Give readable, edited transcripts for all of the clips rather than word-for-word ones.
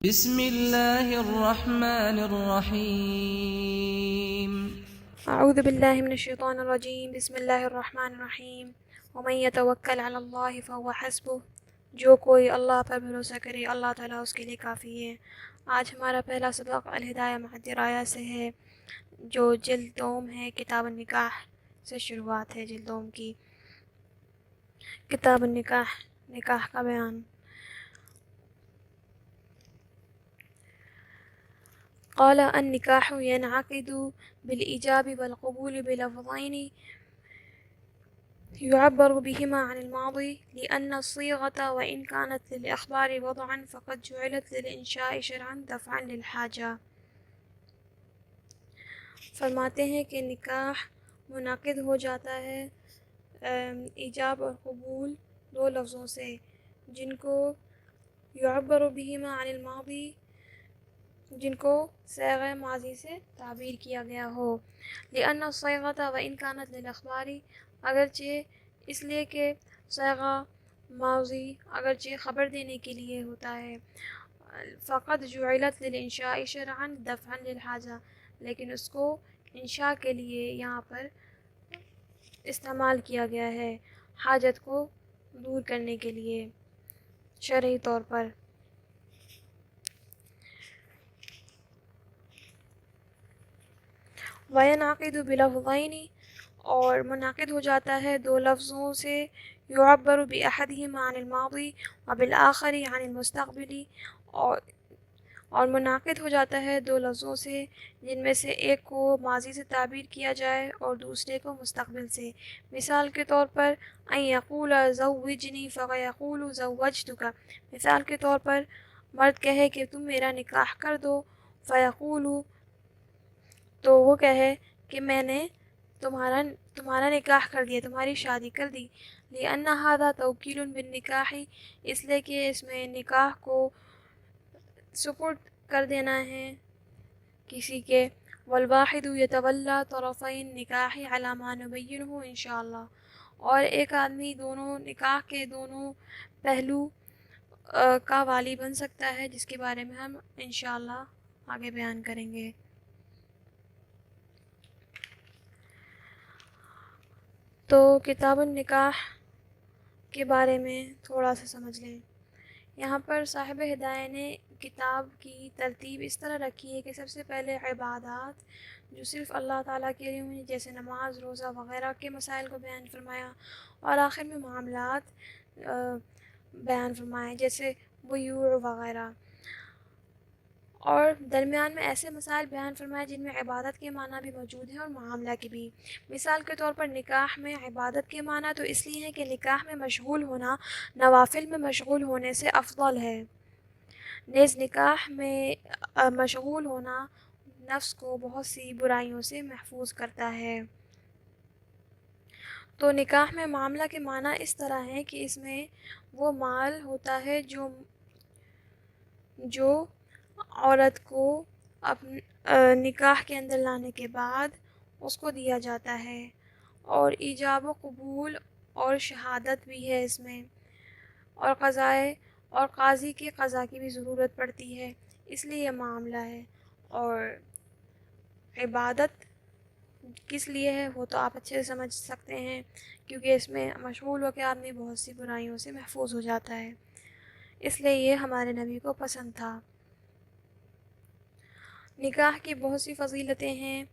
بسم اللہ الرحمن الرحیم اعوذ باللہ من الشیطان الرجیم بسم اللہ الرحمن الرحیم ومن یتوکل علی اللہ فهو حسبہ، جو کوئی اللہ پر بھروسہ کرے اللہ تعالیٰ اس کے لیے کافی ہے۔ آج ہمارا پہلا سبق الہدایہ مع الدرایا سے ہے، جو جلد دوم ہے، کتاب النکاح سے شروعات ہے۔ جلد دوم کی کتاب النکاح، نکاح کا بیان۔ قال النکاح ينعقد بالإيجاب والقبول بلفظين يعبر بهما عن الماضي، لأن الصيغة وإن كانت للإخبار وضعا فقد جعلت للإنشاء شرعا دفعا للحاجة۔ فرماتے ہیں کہ نکاح منعقد ہو جاتا ہے ایجاب اور قبول دو لفظوں سے، جن کو يعبر بهما عن الماضي، جن کو صیغہ ماضی سے تعبیر کیا گیا ہو۔ لأن الصيغة وإن كانت للإخبار، اگرچہ اس لیے کہ صیغہ ماضی اگرچہ خبر دینے کے لیے ہوتا ہے، فقد جعلت للإنشاء شرعا دفعا للحاجة، لیکن اس کو انشاء کے لیے یہاں پر استعمال کیا گیا ہے، حاجت کو دور کرنے کے لیے شرعی طور پر۔ وَيَنْعَقِدُ بِلَفْظَيْنِ، اور منعقد ہو جاتا ہے دو لفظوں سے، يُعَبَّرُ بِأَحَدِهِمَا عَنِ الْمَاضِي وَبِالْآخَرِ عَنِ الْمُسْتَقْبِلِ، اور منعقد ہو جاتا ہے دو لفظوں سے جن میں سے ایک کو ماضی سے تعبیر کیا جائے اور دوسرے کو مستقبل سے۔ مثال کے طور پر أَن يَقُولَ زَوِّجْنِي فَيَقُولُ زَوَّجْتُكَ، مثال کے طور پر مرد کہے کہ تم میرا نکاح کر دو، فَيَقُولُ، تو وہ کہے کہ میں نے تمہارا نکاح کر دیا، تمہاری شادی کر دی۔ لِأَنَّ هَذَا تَوْكِيلٌ بِالنِّكَاحِ، اس لیے کہ اس میں نکاح کو سپرد کر دینا ہے کسی کے۔ وَالْوَاحِدُ يَتَوَلَّى طَرَفَيِ النِّكَاحِ عَلَى مَا نُبَيِّنُهُ إِنْ شَاء اللَّہ، اور ایک آدمی دونوں نکاح کے دونوں پہلو کا والی بن سکتا ہے، جس کے بارے میں ہم انشاءاللہ آگے بیان کریں گے۔ تو کتاب النکاح کے بارے میں تھوڑا سا سمجھ لیں۔ یہاں پر صاحب ہدایہ نے کتاب کی ترتیب اس طرح رکھی ہے کہ سب سے پہلے عبادات جو صرف اللہ تعالیٰ کے لیے ہوئی، جیسے نماز، روزہ وغیرہ کے مسائل کو بیان فرمایا، اور آخر میں معاملات بیان فرمائے، جیسے بیوع وغیرہ، اور درمیان میں ایسے مسائل بیان فرمائے جن میں عبادت کے معنی بھی موجود ہیں اور معاملہ کے بھی۔ مثال کے طور پر نکاح میں عبادت کے معنی تو اس لیے ہے کہ نکاح میں مشغول ہونا نوافل میں مشغول ہونے سے افضل ہے، نیز نکاح میں مشغول ہونا نفس کو بہت سی برائیوں سے محفوظ کرتا ہے۔ تو نکاح میں معاملہ کے معنی اس طرح ہے کہ اس میں وہ مال ہوتا ہے جو عورت کو نکاح کے اندر لانے کے بعد اس کو دیا جاتا ہے، اور ایجاب و قبول اور شہادت بھی ہے اس میں، اور قاضی کے قضا کی بھی ضرورت پڑتی ہے، اس لیے یہ معاملہ ہے۔ اور عبادت کس لیے ہے وہ تو آپ اچھے سے سمجھ سکتے ہیں، کیونکہ اس میں مشغول ہو کے آدمی بہت سی برائیوں سے محفوظ ہو جاتا ہے، اس لیے یہ ہمارے نبی کو پسند تھا۔ نکاح کی بہت سی فضیلتیں ہیں۔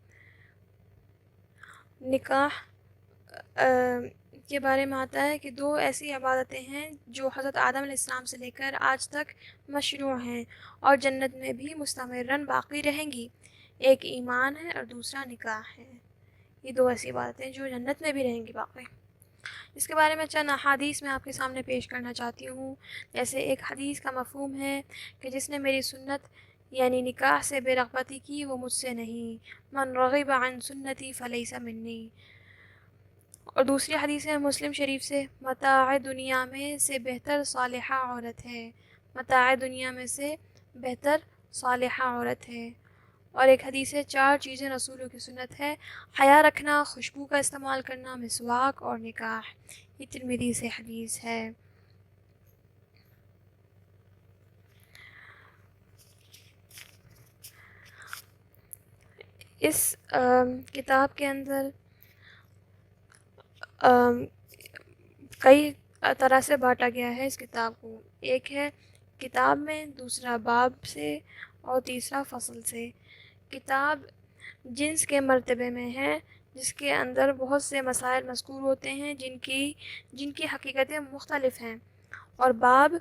نکاح کے بارے میں آتا ہے کہ دو ایسی عبادتیں ہیں جو حضرت آدم علیہ السلام سے لے کر آج تک مشروع ہیں اور جنت میں بھی مستمراً باقی رہیں گی، ایک ایمان ہے اور دوسرا نکاح ہے۔ یہ دو ایسی عبادتیں جو جنت میں بھی رہیں گی باقی۔ اس کے بارے میں چند احادیث میں آپ کے سامنے پیش کرنا چاہتی ہوں۔ جیسے ایک حدیث کا مفہوم ہے کہ جس نے میری سنت یعنی نکاح سے بے رغبتی کی وہ مجھ سے نہیں، من رغب عن سنتی فلیس منی۔ اور دوسری حدیث ہے مسلم شریف سے، متاع دنیا میں سے بہتر صالحہ عورت ہے، متاع دنیا میں سے بہتر صالحہ عورت ہے۔ اور ایک حدیث ہے، 4 چیزیں رسولوں کی سنت ہے، حیا رکھنا، خوشبو کا استعمال کرنا، مسواک اور نکاح۔ یہ ترمذی سے حدیث ہے۔ اس کتاب کے اندر کئی طرح سے بانٹا گیا ہے اس کتاب کو. ایک ہے کتاب میں، دوسرا باب سے، اور تیسرا فصل سے. کتاب جنس کے مرتبے میں ہے، جس کے اندر بہت سے مسائل مذکور ہوتے ہیں جن کی حقیقتیں مختلف ہیں. اور باب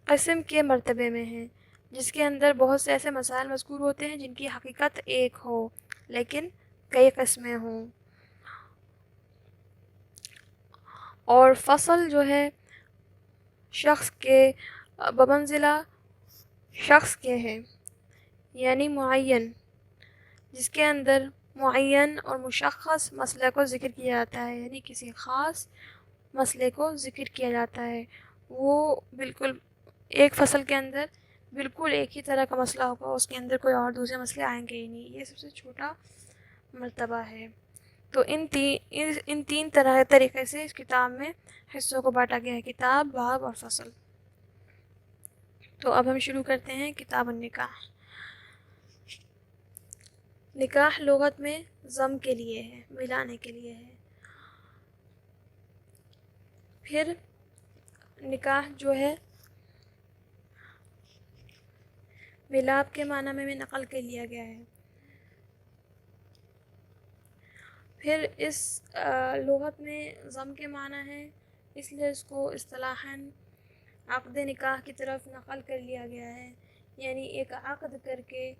قسم کے مرتبے میں ہے، جس کے اندر بہت سے ایسے مسائل مذکور ہوتے ہیں جن کی حقیقت ایک ہو لیکن کئی قسمیں ہوں. اور فصل جو ہے شخص کے بمنزلہ شخص کے ہے، یعنی معین، جس کے اندر معین اور مشخص مسئلے کو ذکر کیا جاتا ہے، یعنی کسی خاص مسئلے کو ذکر کیا جاتا ہے. وہ بالکل ایک فصل کے اندر بالکل ایک ہی طرح کا مسئلہ ہوگا، اس کے اندر کوئی اور دوسرے مسئلے آئیں گے ہی نہیں. یہ سب سے چھوٹا مرتبہ ہے. تو ان تین طریقے سے اس کتاب میں حصوں کو بانٹا گیا ہے: کتاب، باب اور فصل. تو اب ہم شروع کرتے ہیں کتاب النکاح. نکاح لغت میں ضم کے لیے ہے، ملانے کے لیے ہے. پھر نکاح جو ہے ملاپ کے معنی میں نقل کر لیا گیا ہے. پھر اس لغت میں ضم کے معنی ہے، اس لیے اس کو اصطلاحاً عقد نکاح کی طرف نقل کر لیا گیا ہے. یعنی ایک عقد کر کے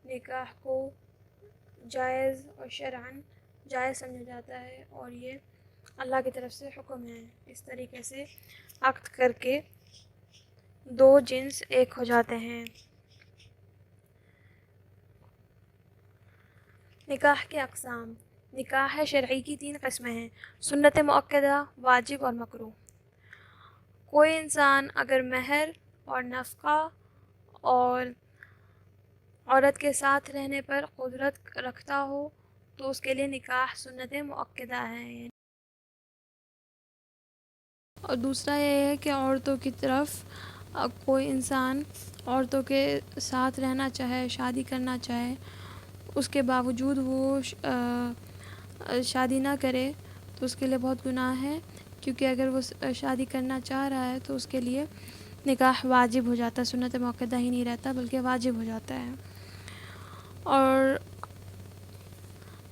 نکاح کو جائز اور شرعاً جائز سمجھا جاتا ہے، اور یہ اللہ کی طرف سے حکم ہے. اس طریقے سے عقد کر کے دو جنس ایک ہو جاتے ہیں. نکاح کے اقسام. نکاح شرعی کی 3 قسمیں ہیں: سنت مؤکدہ، واجب اور مکروہ. کوئی انسان اگر مہر اور نفقہ اور عورت کے ساتھ رہنے پر قدرت رکھتا ہو تو اس کے لیے نکاح سنت مؤکدہ ہے. اور دوسرا یہ ہے کہ عورتوں کی طرف کوئی انسان عورتوں کے ساتھ رہنا چاہے، شادی کرنا چاہے، اس کے باوجود وہ شادی نہ کرے تو اس کے لیے بہت گناہ ہے، کیونکہ اگر وہ شادی کرنا چاہ رہا ہے تو اس کے لیے نکاح واجب ہو جاتا ہے. سنت مؤکدہ ہی نہیں رہتا بلکہ واجب ہو جاتا ہے. اور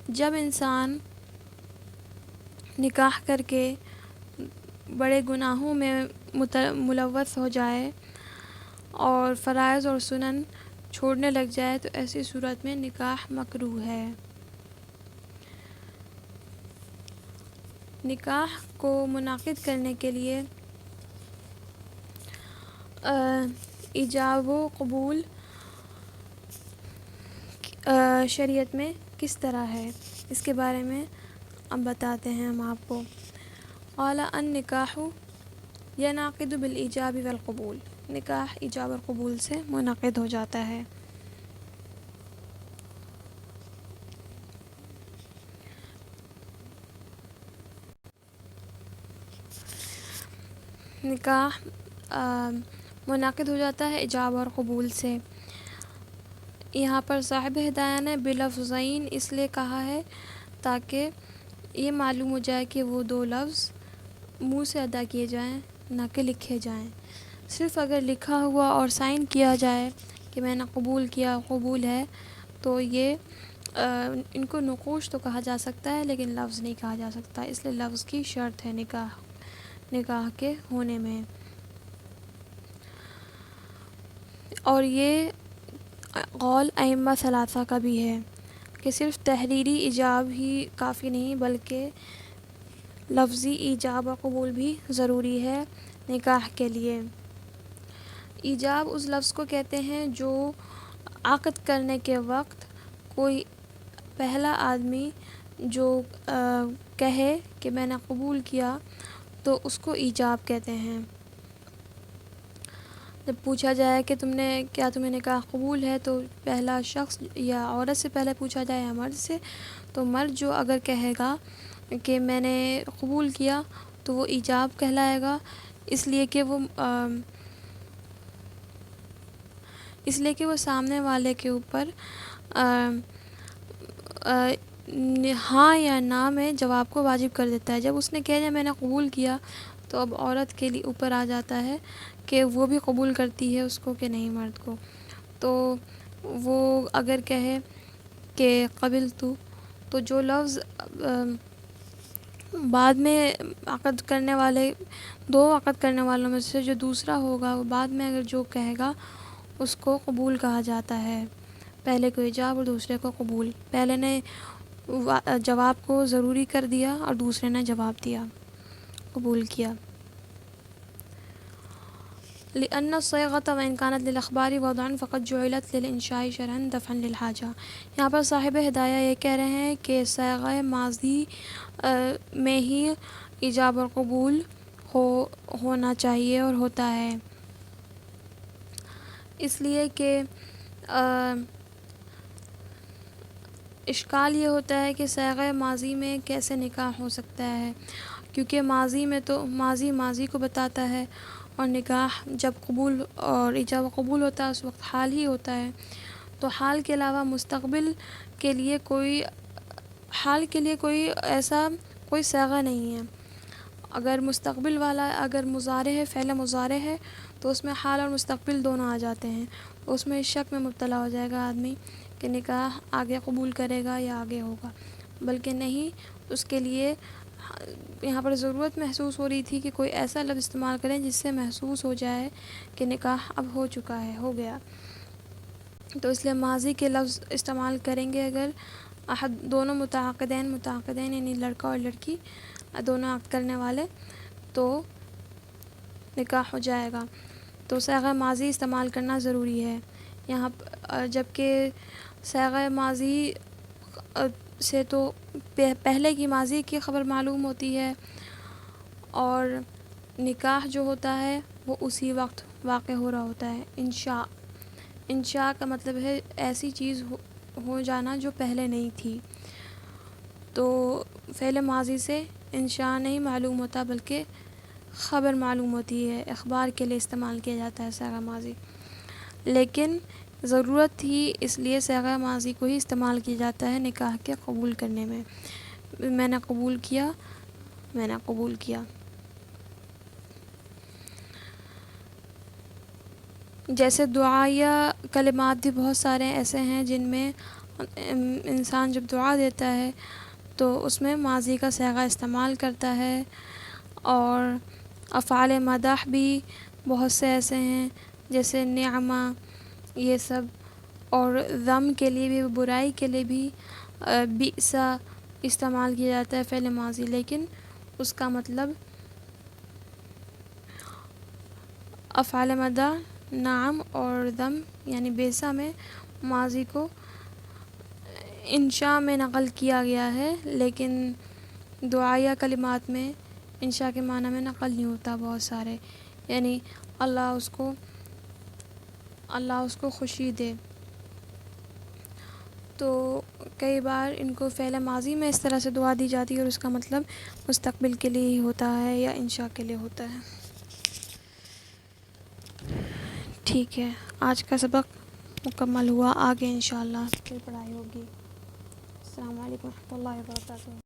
جب انسان نکاح کر کے بڑے گناہوں میں ملوث ہو جائے اور فرائض اور سنن چھوڑنے لگ جائے تو ایسی صورت میں نکاح مکروہ ہے. نکاح کو منعقد کرنے کے لیے ایجاب و قبول شریعت میں کس طرح ہے، اس کے بارے میں اب بتاتے ہیں ہم آپ کو. قال النکاح ینعقد بالایجاب والقبول. نکاح ایجاب اور قبول سے منعقد ہو جاتا ہے. نکاح منعقد ہو جاتا ہے ایجاب اور قبول سے. یہاں پر صاحب ہدایہ نے بلفظین اس لیے کہا ہے تاکہ یہ معلوم ہو جائے کہ وہ 2 لفظ منہ سے ادا کیے جائیں نہ کہ لکھے جائیں. صرف اگر لکھا ہوا اور سائن کیا جائے کہ میں نے قبول کیا، قبول ہے، تو یہ ان کو نقوش تو کہا جا سکتا ہے لیکن لفظ نہیں کہا جا سکتا. اس لیے لفظ کی شرط ہے نکاح کے ہونے میں. اور یہ قول ائمہ ثلاثہ کا بھی ہے کہ صرف تحریری ایجاب ہی کافی نہیں بلکہ لفظی ایجاب و قبول بھی ضروری ہے نکاح کے لیے. ایجاب اس لفظ کو کہتے ہیں جو عقد کرنے کے وقت کوئی پہلا آدمی جو کہے کہ میں نے قبول کیا تو اس کو ایجاب کہتے ہیں. جب پوچھا جائے کہ تمہیں نکاح قبول ہے تو پہلا شخص یا عورت سے پہلے پوچھا جائے یا مرد سے، تو مرد جو اگر کہے گا کہ میں نے قبول کیا تو وہ ایجاب کہلائے گا، اس لیے کہ وہ سامنے والے کے اوپر ہاں یا نہ میں جواب کو واجب کر دیتا ہے۔ جب اس نے کہہ دیا میں نے قبول کیا، تو اب عورت کے لیے اوپر آ جاتا ہے کہ وہ بھی قبول کرتی ہے اس کو کہ نہیں مرد کو۔ تو وہ اگر کہے کہ قبلت، تو جو لفظ بعد میں عقد کرنے والے، دو عقد کرنے والوں میں سے جو دوسرا ہوگا، وہ بعد میں اگر جو کہے گا اس کو قبول کہا جاتا ہے۔ پہلے کو ایجاب اور دوسرے کو قبول۔ پہلے نے جواب کو ضروری کر دیا اور دوسرے نے جواب دیا، قبول کیا۔ لأن الصيغة وإن كانت للأخبار وضعا فقد جعلت للإنشاء شرعا دفعا للحاجة۔ یہاں پر صاحب ہدایہ یہ کہہ رہے ہیں کہ صیغہ ماضی میں ہی ایجاب اور قبول ہونا چاہیے اور ہوتا ہے، اس لیے کہ اشکال یہ ہوتا ہے کہ صیغہ ماضی میں کیسے نکاح ہو سکتا ہے، کیونکہ ماضی میں تو ماضی کو بتاتا ہے، اور نکاح جب قبول اور ایجاب و قبول ہوتا ہے اس وقت حال ہی ہوتا ہے۔ تو حال کے علاوہ مستقبل کے لیے کوئی ایسا کوئی صیغہ نہیں ہے۔ اگر مستقبل والا، اگر مضارع ہے، فعل مضارع ہے، تو اس میں حال اور مستقبل دونوں آ جاتے ہیں، اس میں شک میں مبتلا ہو جائے گا آدمی کہ نکاح آگے قبول کرے گا یا آگے ہوگا، بلکہ نہیں، اس کے لیے یہاں پر ضرورت محسوس ہو رہی تھی کہ کوئی ایسا لفظ استعمال کریں جس سے محسوس ہو جائے کہ نکاح اب ہو چکا ہے، ہو گیا۔ تو اس لیے ماضی کے لفظ استعمال کریں گے اگر دونوں متعاقدین یعنی لڑکا اور لڑکی دونوں عقد کرنے والے، تو نکاح ہو جائے گا۔ تو صیغہ ماضی استعمال کرنا ضروری ہے یہاں، جبکہ صیغہ ماضی سے تو پہلے کی ماضی کی خبر معلوم ہوتی ہے، اور نکاح جو ہوتا ہے وہ اسی وقت واقع ہو رہا ہوتا ہے۔ انشاء کا مطلب ہے ایسی چیز ہو جانا جو پہلے نہیں تھی۔ تو فعل ماضی سے انشاء نہیں معلوم ہوتا بلکہ خبر معلوم ہوتی ہے، اخبار کے لیے استعمال کیا جاتا ہے صیغہ ماضی، لیکن ضرورت تھی اس لیے صیغہ ماضی کو ہی استعمال کیا جاتا ہے نکاح کے قبول کرنے میں۔ میں نے قبول کیا، میں نے قبول کیا۔ جیسے دعائیہ کلمات بھی بہت سارے ایسے ہیں جن میں انسان جب دعا دیتا ہے تو اس میں ماضی کا صیغہ استعمال کرتا ہے، اور افعال مدح بھی بہت سے ایسے ہیں جیسے نعمہ، یہ سب، اور ذم کے لیے بھی، برائی کے لیے بھی بئس استعمال کیا جاتا ہے فعل ماضی، لیکن اس کا مطلب افعال مدح، نعم اور ذم یعنی بیسا میں ماضی کو انشاء میں نقل کیا گیا ہے، لیکن دعائیہ کلمات میں انشاء کے معنی میں نقل نہیں ہوتا بہت سارے، یعنی اللہ اس کو خوشی دے۔ تو کئی بار ان کو فعل ماضی میں اس طرح سے دعا دی جاتی ہے اور اس کا مطلب مستقبل کے لیے ہی ہوتا ہے یا انشاء کے لیے ہوتا ہے۔ ٹھیک ہے، آج کا سبق مکمل ہوا، آگے انشاءاللہ پھر پڑھائی ہوگی۔ السلام علیکم ورحمۃ اللہ وبرکاتہ۔